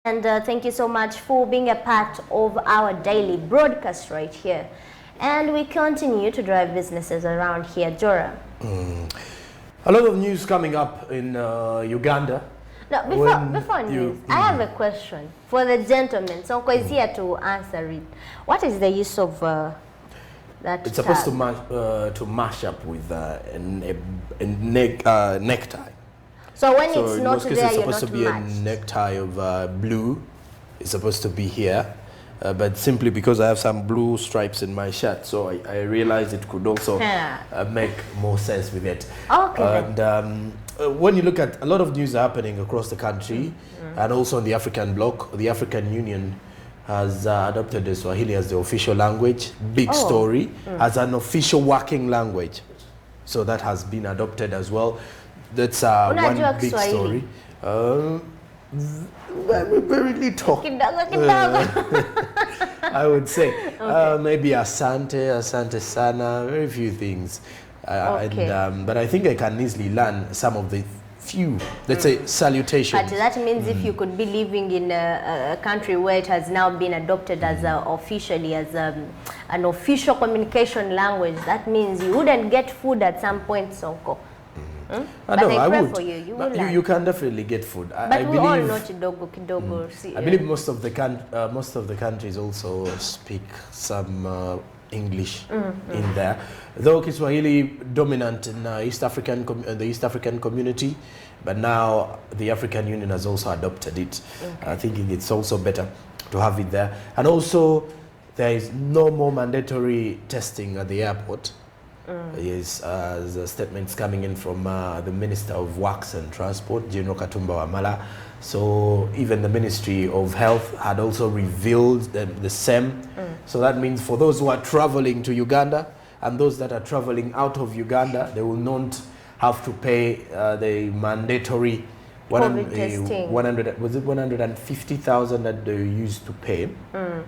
And thank you so much for being a part of our daily broadcast right here. And we continue to drive businesses around here, Jora. A lot of news coming up in Uganda. No, before news, I have a question for the gentleman. So is here to answer it. What is the use of that? It's supposed to mash up with a necktie. So when it's not there, it's you're supposed not to be matched. a necktie of blue. It's supposed to be here. But simply because I have some blue stripes in my shirt, so I realized it could also make more sense with it. Okay. And when you look at a lot of news happening across the country, and also in the African bloc, the African Union has adopted the Swahili as the official language. Big story, as an official working language. So that has been adopted as well. That's one big story. Very little. I would say maybe asante sana, very few things. But I think I can easily learn some of the few, let's say, salutations. But that means if you could be living in a country where it has now been adopted as officially as an official communication language, that means you wouldn't get food at some point, Sonko. I know, I pray would. for you. You can definitely get food. But I we believe, all know kidogo. I believe most of the countries also speak some English in there. Though Kiswahili dominant in the East African community, but now the African Union has also adopted it. I think it's also better to have it there. And also, there is no more mandatory testing at the airport. Yes, the statements coming in from the Minister of Works and Transport, General Katumba Wamala. So even the Ministry of Health had also revealed the same. So that means for those who are traveling to Uganda and those that are traveling out of Uganda, they will not have to pay the mandatory 150,000 that they used to pay.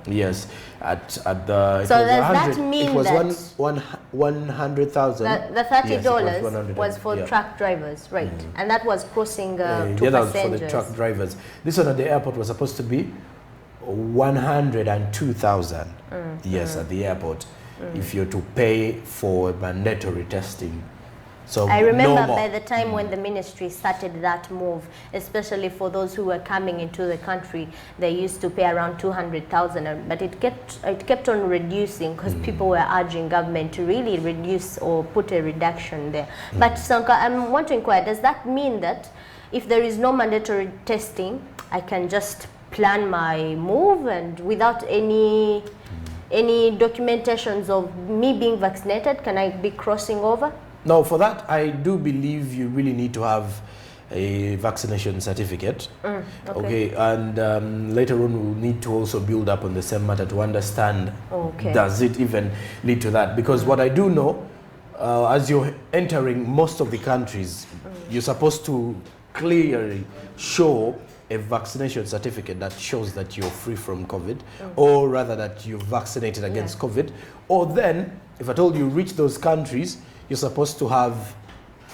Yes, at the. So does that mean it was that 100,000? The $30 yes, was for truck drivers, right? And that was crossing two that was passengers. for the truck drivers. This one at the airport was supposed to be 102,000. Yes, at the airport, if you're to pay for mandatory testing. So I remember by the time when the ministry started that move, especially for those who were coming into the country, they used to pay around 200,000, but it kept on reducing because people were urging government to really reduce or put a reduction there. But Sanka, I want to inquire, does that mean that if there is no mandatory testing, I can just plan my move and without any documentations of me being vaccinated, can I be crossing over? No, for that, I do believe you really need to have a vaccination certificate. Okay, and later on we'll need to also build up on the same matter to understand, does it even lead to that? Because what I do know, as you're entering most of the countries, you're supposed to clearly show a vaccination certificate that shows that you're free from COVID, or rather that you're vaccinated against COVID. Or then, if at all you reach those countries, you're supposed to have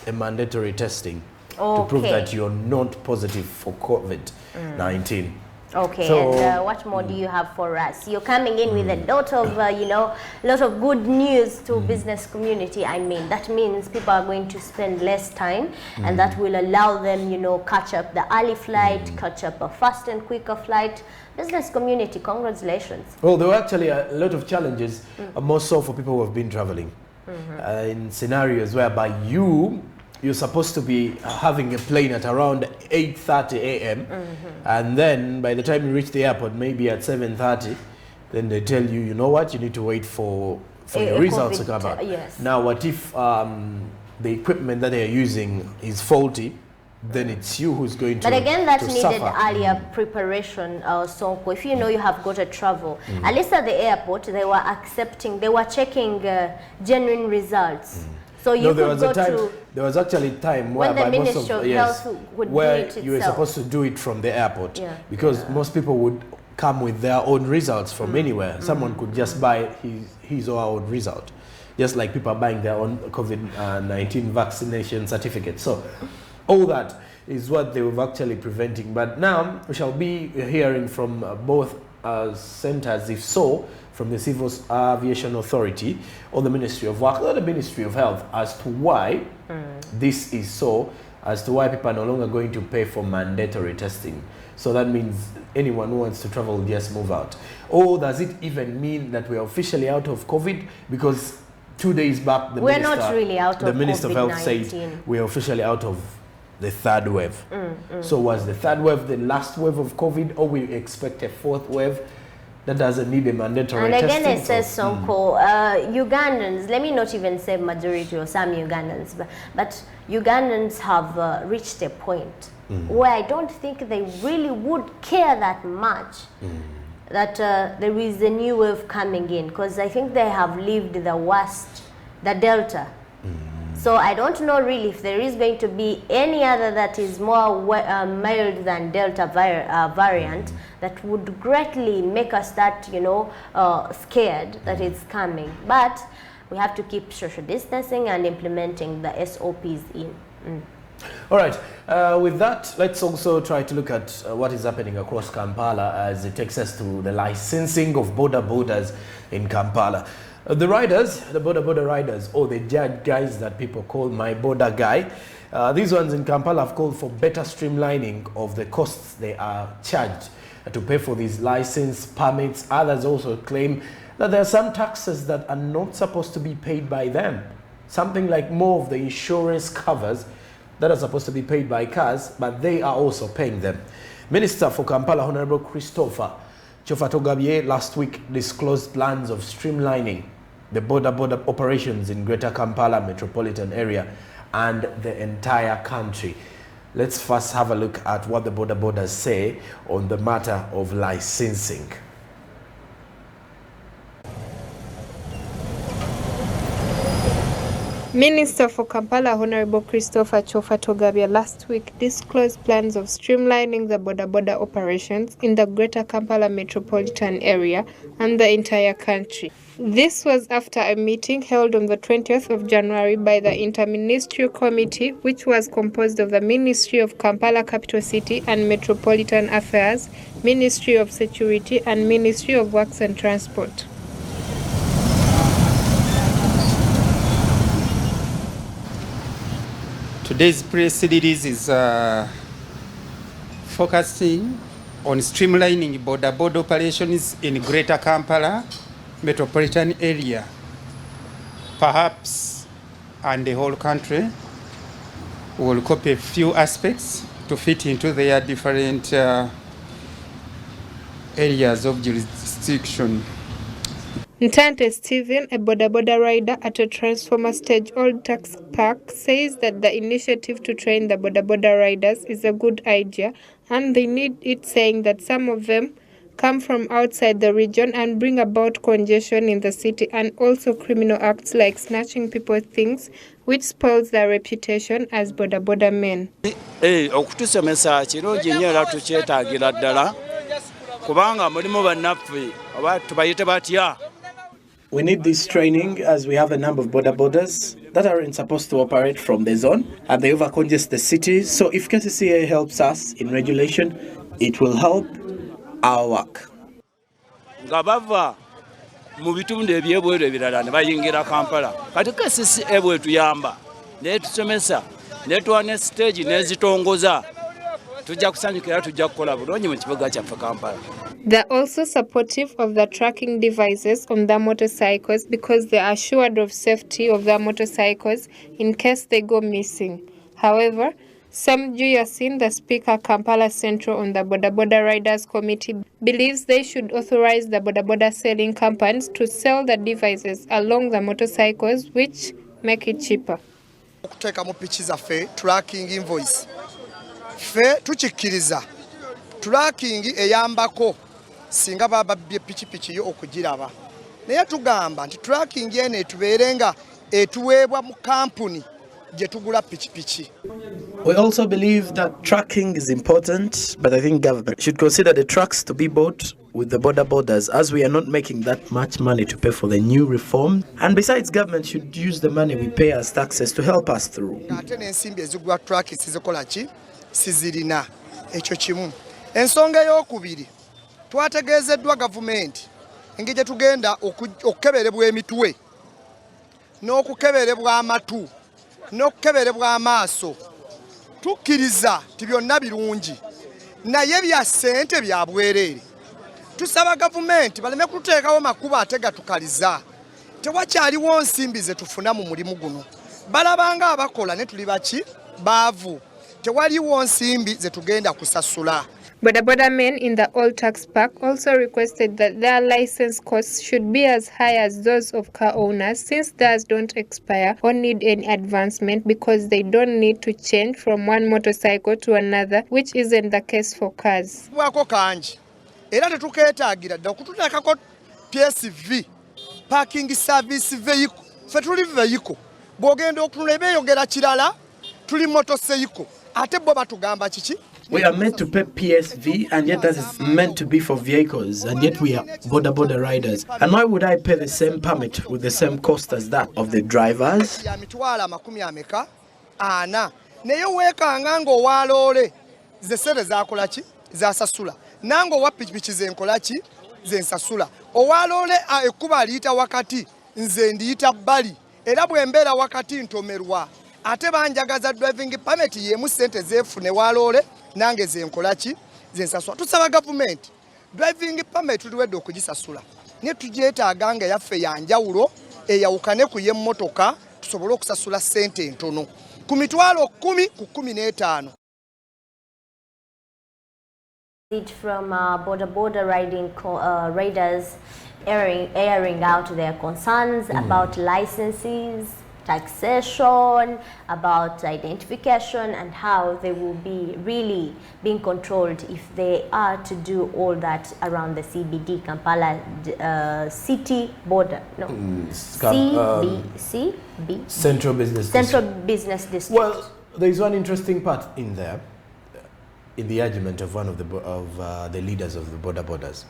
a mandatory testing to prove that you're not positive for COVID-19. Okay, so, and what more do you have for us? You're coming in with a lot of, lot of good news to business community. I mean, that means people are going to spend less time, and that will allow them, catch up the early flight, catch up a fast and quicker flight. Business community, congratulations. Well, there were actually a lot of challenges, more so for people who have been traveling. In scenarios whereby you're supposed to be having a plane at around 8:30 a.m. And then by the time you reach the airport, maybe at 7:30, then they tell you, you know what, you need to wait for your results to come out. Now, what if the equipment that they're using is faulty? Then it's you who's going to But again, that needed suffer. earlier preparation. So if you know you have got to travel, at least at the airport, they were checking genuine results. So you could go to. There was actually time when the Ministry of Health would do it you were supposed to do it from the airport, because most people would come with their own results from anywhere. Someone could just buy his or her own result, just like people are buying their own COVID-19 vaccination certificate. So all that is what they were actually preventing. But now we shall be hearing from both centers, if so, from the Civil Aviation Authority or the Ministry of Work or the Ministry of Health as to why this is so, as to why people are no longer going to pay for mandatory testing. So that means anyone who wants to travel just move out. Or does it even mean that we are officially out of COVID? Because 2 days back, the Minister of Health said we are officially out of the third wave. So was the third wave the last wave of COVID, or we expect a fourth wave that doesn't need a mandatory testing? And again, it says Sonko, Ugandans, let me not even say majority or some Ugandans, but Ugandans have reached a point where I don't think they really would care that much that there is a new wave coming in, because I think they have lived the worst, the Delta. So I don't know really if there is going to be any other that is more mild than Delta variant that would greatly make us that, scared that it's coming. But we have to keep social distancing and implementing the SOPs in. All right, with that, let's also try to look at what is happening across Kampala as it takes us to the licensing of bodas in Kampala. The riders, the boda riders, or the judge guys that people call my boda guy, these ones in Kampala have called for better streamlining of the costs they are charged to pay for these license permits. Others also claim that there are some taxes that are not supposed to be paid by them. Something like more of the insurance covers that are supposed to be paid by cars, but they are also paying them. Minister for Kampala, Honorable Christopher Togabye, last week disclosed plans of streamlining the boda operations in Greater Kampala metropolitan area and the entire country. Let's first have a look at what the bodas say on the matter of licensing. Minister for Kampala, Honorable Christopher Togabye, last week disclosed plans of streamlining the boda operations in the Greater Kampala metropolitan area and the entire country. This was after a meeting held on the 20th of January by the Interministerial Committee, which was composed of the Ministry of Kampala Capital City and Metropolitan Affairs, Ministry of Security, and Ministry of Works and Transport. Today's press release is focusing on streamlining boda operations in Greater Kampala metropolitan area, perhaps, and the whole country. We will copy a few aspects to fit into their different areas of jurisdiction. Ntante Stephen, a boda rider at a transformer stage old tax park, says that the initiative to train the boda riders is a good idea and they need it, saying that some of them come from outside the region and bring about congestion in the city and also criminal acts like snatching people's things, which spoils their reputation as boda men. Okutusomesa kirungi nnyo era tukyetaagira ddala kubanga mulimu bannaffe oba tubayite batya. We need this training as we have a number of bodas that aren't supposed to operate from the zone and they overcongest the cities. So if KCCA helps us in regulation, it will help our work. Nga bava mu bitundu ebyebweru ebirala ne bayingira Kampala. Kati KCCA bwetuyamba netusomesa netwana stage nezitongoza tujja kusanyukira tujja kukola bulungi mu kibuga kyaffe Kampala. They're also supportive of the tracking devices on their motorcycles because they are assured of safety of their motorcycles in case they go missing. However, Sam Juyasin, the Speaker Kampala Central on the Boda Riders Committee, believes they should authorize the boda selling companies to sell the devices along the motorcycles, which make it cheaper. Tracking invoice. Fe tuchikiriza. Tracking eyambako. Singa baba pichi yo okugiraba. Naye tugamba nti tracking yene tuberenga etuwebwa mu company gye tugula pichi. We also believe that tracking is important, but I think government should consider the trucks to be bought with the bodas as we are not making that much money to pay for the new reform. And besides, government should use the money we pay as taxes to help us through. Ate n'ensimbi ezigula trucks zikola ki? sizirina. Ekyo kimu. Ensonga ey'okubiri twategeezeddwa gavumenti engeri gye tugenda okukeberebwa emitwe n'okukeberebwa amatu n'okukeberebwa amaaso. Tukkiriza ti byonna birungi naye bya ssente bya bwereere. Tusaba gavumenti baleme kuteekawo makubo ate gatukaliza. Tewakyaliwo nsimbi ze tufuna mu mulimu guno. Balabanga abakola ne tuli baki baavu. Tewaliwo nsimbi ze tugenda kusasula. Boda Boda men in the old tax park also requested that their license costs should be as high as those of car owners, since theirs don't expire or need any advancement because they don't need to change from one motorcycle to another, which isn't the case for cars. Wako kanji era tetukeetaagira dda okututeekako PSV parking service vehicle. Ffe tuli vehicle bw'ogenda okunula beeyogera kirala tuli motocycle ate bo batugamba kiki. We are meant to pay PSV, and yet that is meant to be for vehicles, and yet we are Boda Boda riders. And why would I pay the same permit with the same cost as that of the drivers? Ya mitwala makumi ameka ana naye weekanga ng'owaaloole ze ssente zaakola ki zaasasula nange owa pikipiki ze nkola ki ze nsasula. Owaaloole ekkuba aliyita wakati nze ndiyita bbali era bwe mbeera wakati ntomerwa ate banjagaza driving permit yemu ssente zeefune waaloole nange ze nkola ki ze nsasula. Tusaba gavumenti driving permit tuliwedde okugisasula ne tugyetaaga nga yaffe ya njawulo eyawukane ku y'emmotoka tusobole okusasula ssente entono ku mitwalo 10 ku 15. From Boda Boda riders airing out their concerns about licenses, taxation, about identification, and how they will be really being controlled if they are to do all that around the CBD, Kampala city border. No, CB. Central Business District. Well, there is one interesting part in there, in the argument of one of the leaders of the Boda Bodas.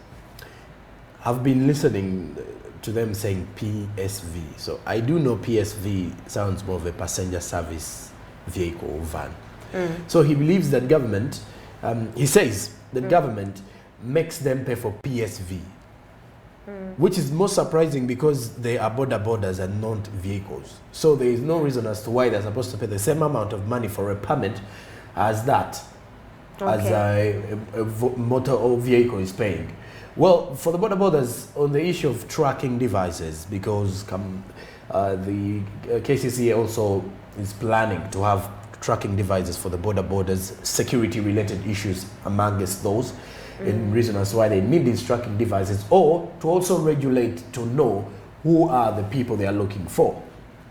I've been listening to them saying PSV. So I do know PSV sounds more of a passenger service vehicle or van. So he believes that government, he says that government makes them pay for PSV, which is most surprising because they are Boda Bodas and not vehicles. So there is no reason as to why they're supposed to pay the same amount of money for a permit as that, as a motor or vehicle is paying. Well, for the Boda Bodas, on the issue of tracking devices, because the KCCA also is planning to have tracking devices for the Boda Bodas, security-related issues amongst those, in reason as why they need these tracking devices, or to also regulate to know who are the people they are looking for.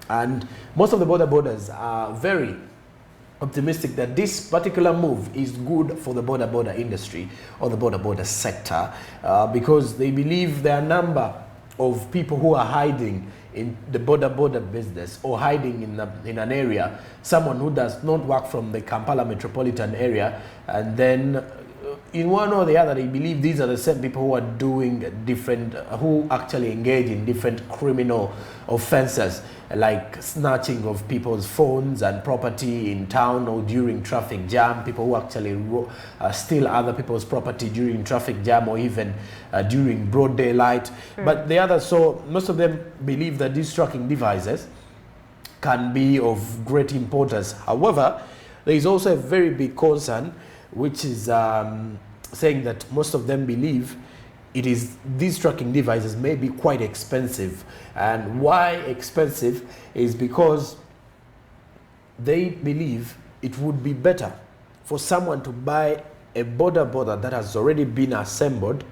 And most of the Boda Bodas are very optimistic that this particular move is good for the Boda Boda industry or the Boda Boda sector, because they believe there are a number of people who are hiding in the Boda Boda business or hiding in an area, someone who does not work from the Kampala metropolitan area, and then in one or the other they believe these are the same people who are doing different, who actually engage in different criminal offenses like snatching of people's phones and property in town or during traffic jam, people who actually steal other people's property during traffic jam or even during broad daylight. But the others, so most of them believe that these tracking devices can be of great importance. However, there is also a very big concern, which is saying that most of them believe these tracking devices may be quite expensive. And why expensive is because they believe it would be better for someone to buy a Boda Boda that has already been assembled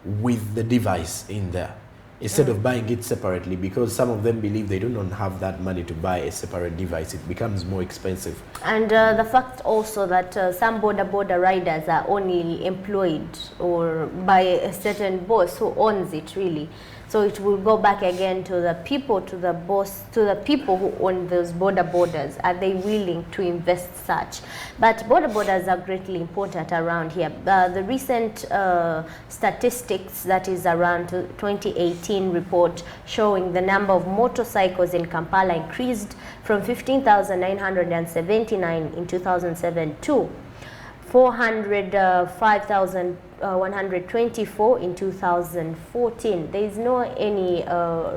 with the device in there, instead of buying it separately, because some of them believe they do not have that money to buy a separate device. It becomes more expensive. And the fact also that some Boda Boda riders are only employed or by a certain boss who owns it really. So it will go back again to the people, to the boss, to the people who own those Boda Bodas. Are they willing to invest such? But Boda Bodas are greatly important around here. The recent statistics, that is around 2018 report showing the number of motorcycles in Kampala increased from 15,979 in 2007 to 405,124 in 2014. There is no any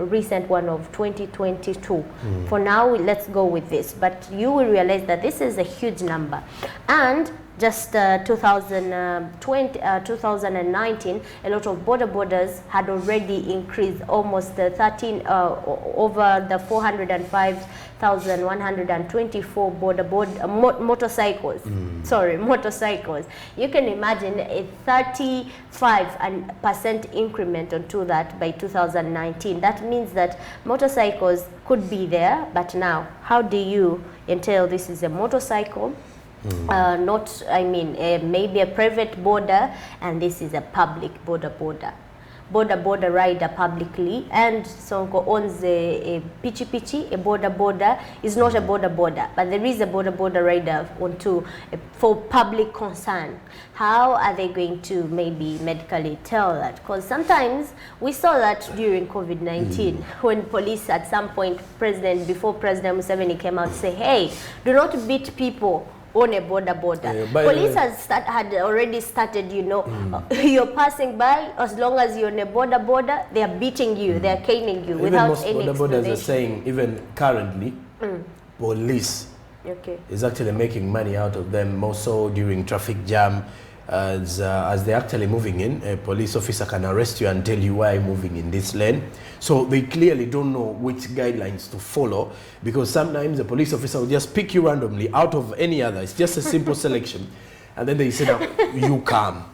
recent one of 2022. For now, let's go with this. But you will realize that this is a huge number. And just 2019, a lot of borders had already increased almost 13 over the 405,124 motorcycles. Sorry, motorcycles. You can imagine a 35% increment onto that by 2019. That means that motorcycles could be there, but now how do you entail this is a motorcycle? Not, I mean, maybe a private border, and this is a public border rider publicly, and Sonko owns a pichi, a border is not a border, but there is a border rider onto for public concern. How are they going to maybe medically tell that? Because sometimes we saw that during COVID-19 when police at some point, before President Museveni came out to say, hey, do not beat people on a border. Police had already started, you know, you're passing by, as long as you're on a border, they are beating you, they are caning you without any explanation. Borders are saying, even currently, police is actually making money out of them, more so during traffic jam. As they're actually moving in, a police officer can arrest you and tell you why you're moving in this lane. So they clearly don't know which guidelines to follow, because sometimes the police officer will just pick you randomly out of any other. It's just a simple selection. And then they say, now, you come.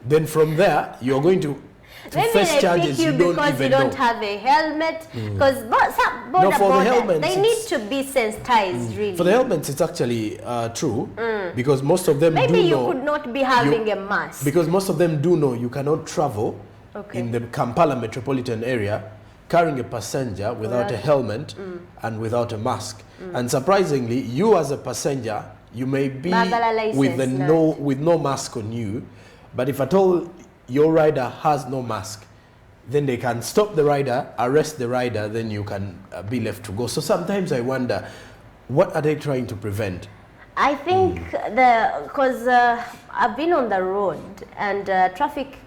Then from there, you're going to face charges you don't because even you don't know. have a helmet. Because they need to be sensitized, really. For the helmets, it's actually true, because most of them maybe do you know. Could not be having a mask. Because most of them do know you cannot travel in the Kampala metropolitan area carrying a passenger without a helmet and without a mask. And surprisingly, you as a passenger, you may be with no mask on you, but if at all your rider has no mask, then they can stop the rider, arrest the rider, then you can be left to go. So sometimes I wonder, what are they trying to prevent? I think because I've been on the road, and traffic,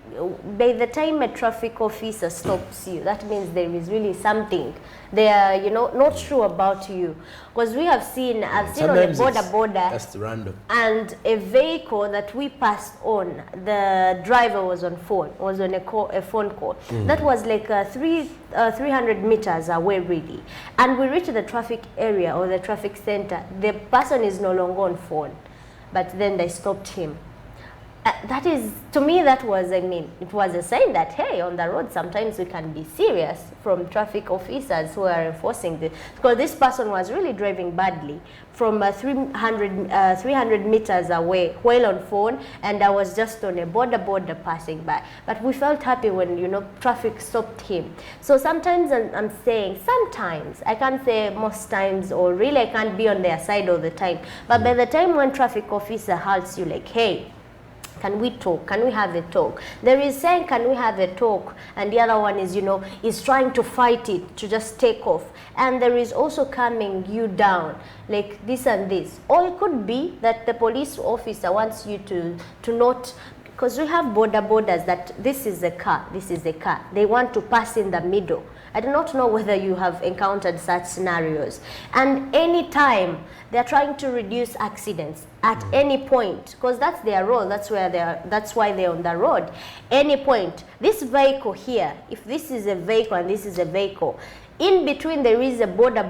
by the time a traffic officer stops you, that means there is really something they are, you know, not sure about you. Because we have seen, I've seen sometimes on a border, that's random. And a vehicle that we passed on, the driver was on a phone call. That was like 300 meters away, really. And we reached the traffic area or the traffic center. The person is no longer on phone, but then they stopped him. That is, to me, that was, I mean, it was a sign that, hey, on the road, sometimes we can be serious from traffic officers who are enforcing this. Because this person was really driving badly from 300 meters away while on phone, and I was just on a border passing by. But we felt happy when, you know, traffic stopped him. So sometimes I'm saying, sometimes, I can't say most times, or really I can't be on their side all the time. But by the time when traffic officer halts you like, hey, can we talk? Can we have a talk? There is saying, can we have a talk? And the other one is, you know, is trying to fight it, to just take off. And there is also calming you down, like this and this. Or it could be that the police officer wants you to not, because we have borders that this is a car, this is a car. They want to pass in the middle. I do not know whether you have encountered such scenarios. And anytime they're trying to reduce accidents at any point, because that's their role, that's why they're on the road. Any point, this vehicle here, if this is a vehicle and this is a vehicle, in between there is a border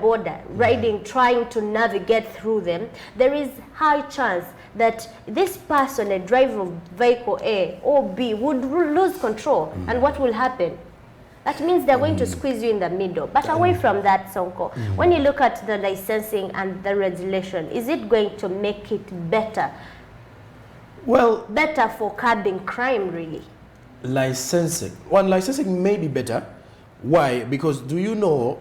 riding, trying to navigate through them, there is high chance that this person, a driver of vehicle A or B, would lose control. And what will happen? That means they're going to squeeze you in the middle. But away from that, Sonko, when you look at the licensing and the regulation, is it going to make it better? Well, better for curbing crime, really? Licensing. Licensing may be better. Why? Because do you know,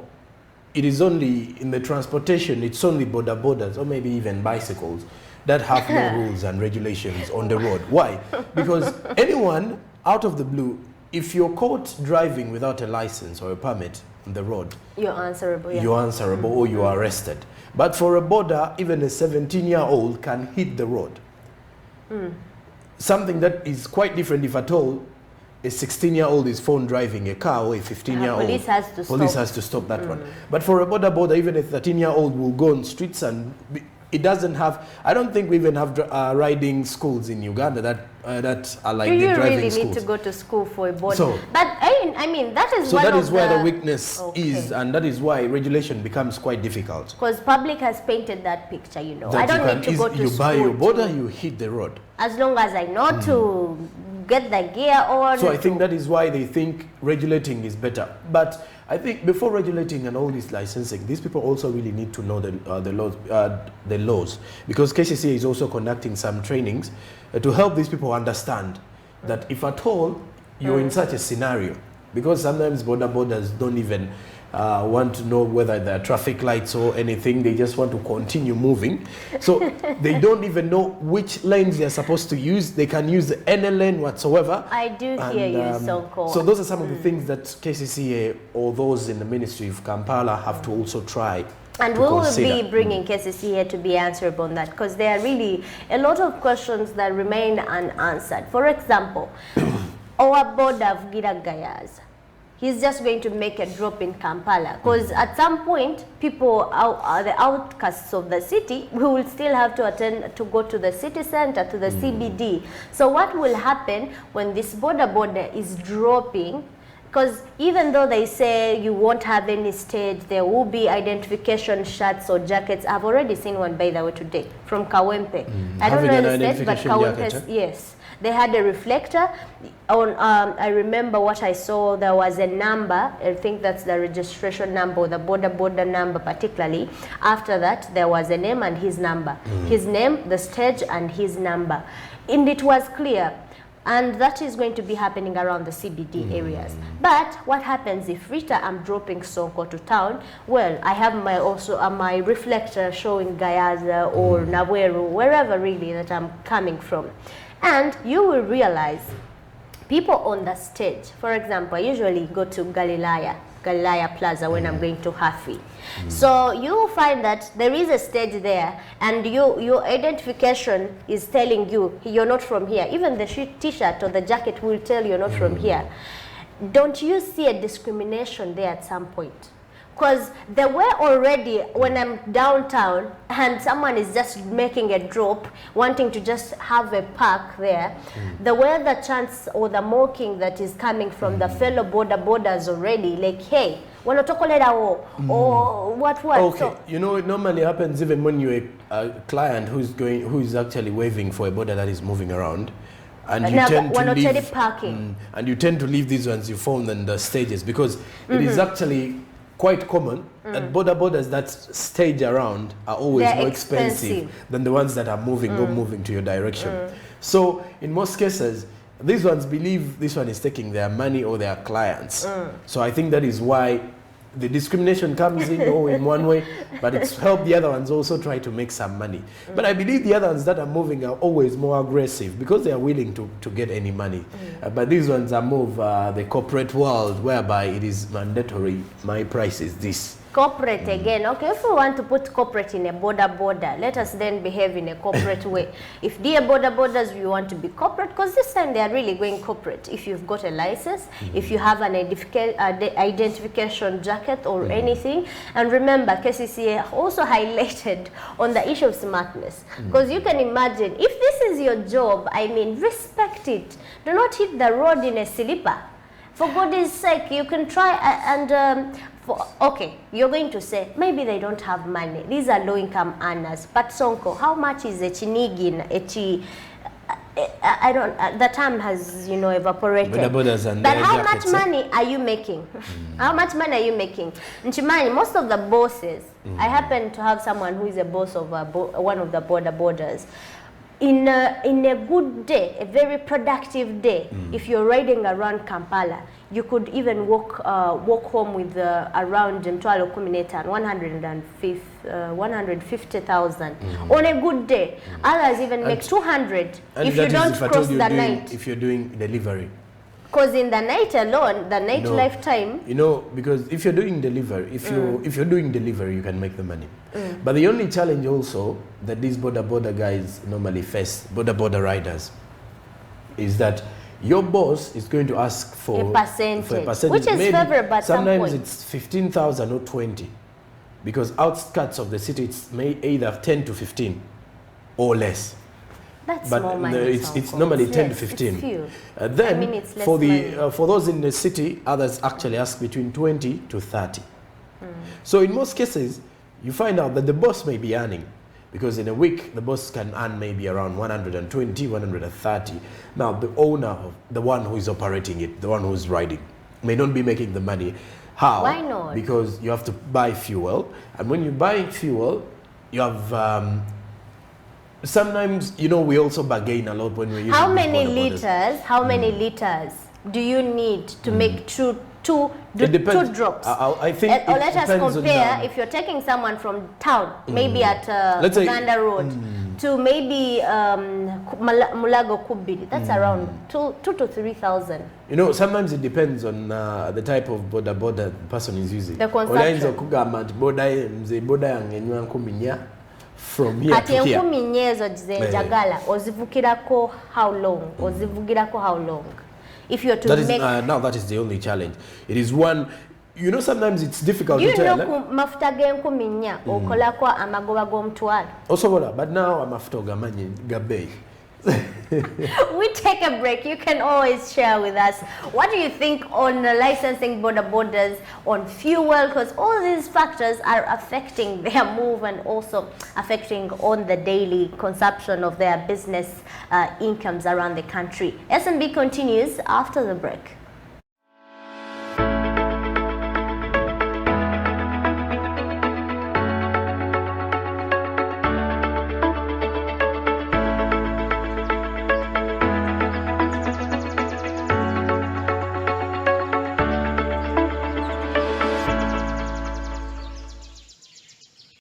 it is only in the transportation, it's only borders, or maybe even bicycles, that have no rules and regulations on the road. Why? Because anyone out of the blue, if you're caught driving without a license or a permit on the road, you're answerable. Yeah. You're answerable, or you're arrested. But for a border, even a 17-year-old can hit the road. Something that is quite different, if at all, a 16-year-old is phone driving a car, or a 15-year-old. Police has to stop that one. But for a border, even a 13-year-old will go on streets and it doesn't have. I don't think we even have riding schools in Uganda that are like the driving schools. Do you really need to go to school for a border? So, but I mean that is so that is where the weakness is, and that is why regulation becomes quite difficult. Because public has painted that picture, you know. I don't need to go to school. You buy your border, you hit the road. As long as I know to get the gear on. So I think that is why they think regulating is better. But I think before regulating and all this licensing, these people also really need to know the laws, because KCCA is also conducting some trainings to help these people understand that if at all you're in such a scenario, because sometimes borders don't even want to know whether there are traffic lights or anything. They just want to continue moving. So they don't even know which lanes they're supposed to use. They can use any lane whatsoever. I do hear you, Sonko. So those are some of the things that KCCA or those in the Ministry of Kampala have to also try. And we will be bringing KCCA to be answerable on that, because there are really a lot of questions that remain unanswered. For example, our border of Giragayas, he's just going to make a drop in Kampala, because at some point people are the outcasts of the city who will still have to go to the city center, to the CBD. So what will happen when this border is dropping? Because even though they say you won't have any stage, there will be identification shirts or jackets. I've already seen one, by the way, today from Kawempe. I don't know any stage, but Kawempe, yes. They had a reflector on. I remember what I saw. There was a number. I think that's the registration number, or the border number particularly. After that, there was a name and his number. His name, the stage, and his number. And it was clear. And that is going to be happening around the CBD areas. But what happens if, Rita, I'm dropping Sonko to town? Well, I have my reflector showing Gayaza or Naweru, wherever really that I'm coming from. And you will realize people on the stage, for example, I usually go to Galilaya Plaza when I'm going to Hafi. So you'll find that there is a stage there, and your identification is telling you you're not from here. Even the t-shirt or the jacket will tell you're not from here. Don't you see a discrimination there at some point? Because there were already, when I'm downtown and someone is just making a drop, wanting to just have a park there, there were the chance or the mocking that is coming from the fellow borders already, like, hey, or what? Okay, so, you know, it normally happens even when you're a client who's actually waving for a border that is moving around. And you tend to leave, and you tend to leave these ones you found on the stages, because it is actually quite common that borders that stage around are always more expensive than the ones that are moving to your direction. So in most cases, these ones believe this one is taking their money or their clients. So I think that is why the discrimination comes in in one way, but it's helped the other ones also try to make some money. But I believe the other ones that are moving are always more aggressive because they are willing to get any money. But these ones are more of the corporate world, whereby it is mandatory. My price is this. Corporate again. Okay, if we want to put corporate in a border, let us then behave in a corporate way. If dear borders, we want to be corporate, because this time they are really going corporate. If you've got a license, if you have an identification jacket or anything, and remember, KCCA also highlighted on the issue of smartness, because you can imagine if this is your job, I mean, respect it. Do not hit the road in a slipper. For God's sake, you can try and. Okay, you're going to say, maybe they don't have money. These are low-income earners. But Sonko, how much is a chinigin, I don't, the term has, evaporated. But how much money are you making? How much money are you making? Nchimani, most of the bosses, I happen to have someone who is a boss of one of the borders. In a good day, a very productive day, if you're riding around Kampala, you could even walk home with around Ntwalo Kumineta 150,000 on a good day. Others even make 200 if you don't cross the night. If you're doing delivery. Because in the night alone, the night No. lifetime. You know, because if you're doing delivery, if you're doing delivery, you can make the money. But the only challenge also that these border guys normally face, border riders, is that your boss is going to ask for A percentage, which is Maybe favorable at some sometimes point. it's 15,000 or 20, because outskirts of the city it's either 10 to 15 or less. That's But more money. it's normally 10 to less, 15. It's few. Then I mean, it's less for money. for those in the city, others actually ask between 20 to 30. So in most cases, you find out that the boss may be earning, because in a week the boss can earn maybe around 120, 130. Now the owner, the one who is operating it, the one who is riding, may not be making the money. How? Why not? Because you have to buy fuel, and when you buy fuel, you have sometimes, you know, we also bargain a lot when we're using How these many borders. liters? How many liters do you need to make two It depends. drops? I think Or it let us depends compare. on, If you're taking someone from town, maybe at Let's say- Uganda Road, to maybe Mulago Kubiri, that's around 2 to 3,000. you know, sometimes it depends on the type of border the person is using. The consumption. Border yangenywa 10 from here Kati to here. enkumi nyezo zenjagala ozivugirako how long? Ozivugirako how long? If you're to That is make now that is the only challenge. It is one, you know, sometimes it's difficult you to tell. know ku mafuta g'enkumi nnya okolako amagoba g'omutwalo. Also, but now I'm after gamanyi gabe. We take a break. You can always share with us. What do you think on licensing borders, on fuel? Because all these factors are affecting their move and also affecting on the daily consumption of their business incomes around the country. SNB continues after the break.